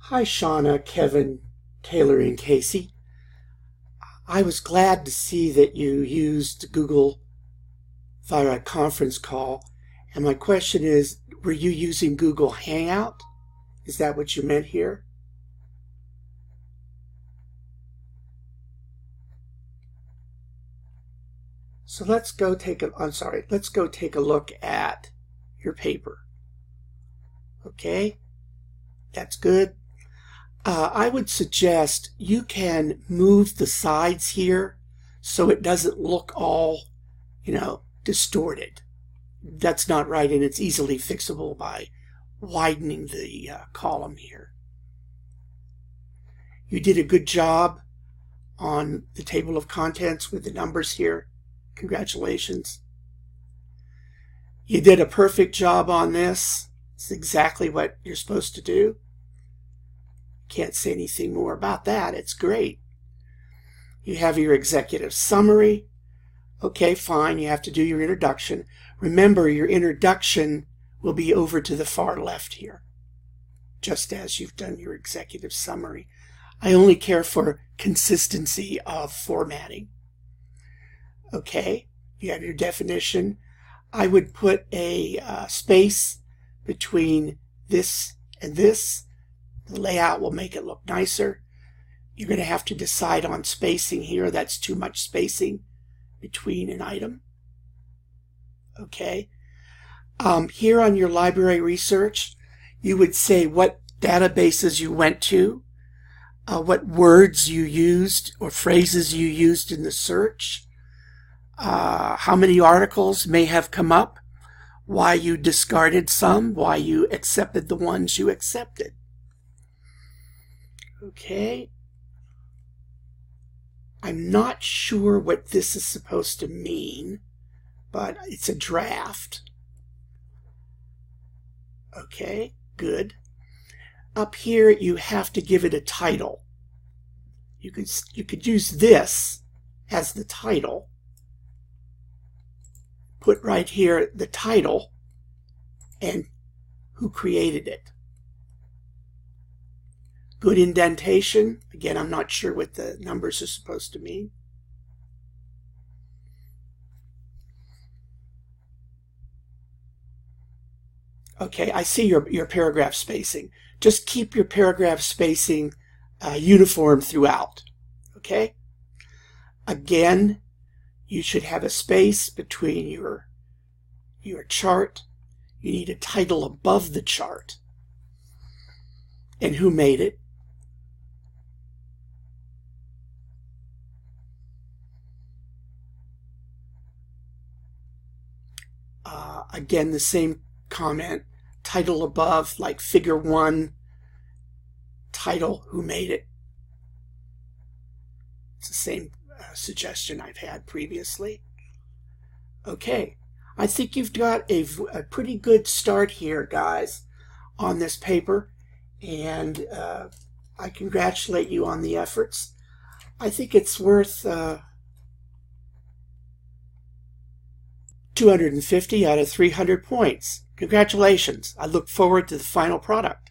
Hi, Shauna, Kevin, Taylor, and Kacie. I was glad to see that you used Google via a conference call. And my question is, were you using Google Hangout? Is that what you meant here? So let's go take a look at your paper. Okay, that's good. I would suggest you can move the sides here so it doesn't look all, distorted. That's not right, and it's easily fixable by widening the column here. You did a good job on the table of contents with the numbers here. Congratulations. You did a perfect job on this. It's exactly what you're supposed to do. Can't say anything more about that. It's great. You have your executive summary. Okay, fine. You have to do your introduction. Remember, your introduction will be over to the far left here, just as you've done your executive summary. I only care for consistency of formatting. Okay, you have your definition. I would put a space between this and this. The layout will make it look nicer. You're going to have to decide on spacing here. That's too much spacing between an item. Okay. Here on your library research, you would say what databases you went to, what words you used or phrases you used in the search, how many articles may have come up, why you discarded some, why you accepted the ones you accepted. Okay. I'm not sure what this is supposed to mean, but it's a draft. Okay, good. Up here, you have to give it a title. You could use this as the title. Put right here the title and who created it. Good indentation. Again, I'm not sure what the numbers are supposed to mean. Okay, I see your paragraph spacing. Just keep your paragraph spacing uniform throughout. Okay? Again, you should have a space between your chart. You need a title above the chart. And who made it? Again, the same comment, title above, like figure 1, title, who made it. It's the same suggestion I've had previously. Okay, I think you've got a pretty good start here, guys, on this paper, and I congratulate you on the efforts. I think it's worth 250 out of 300 points. Congratulations. I look forward to the final product.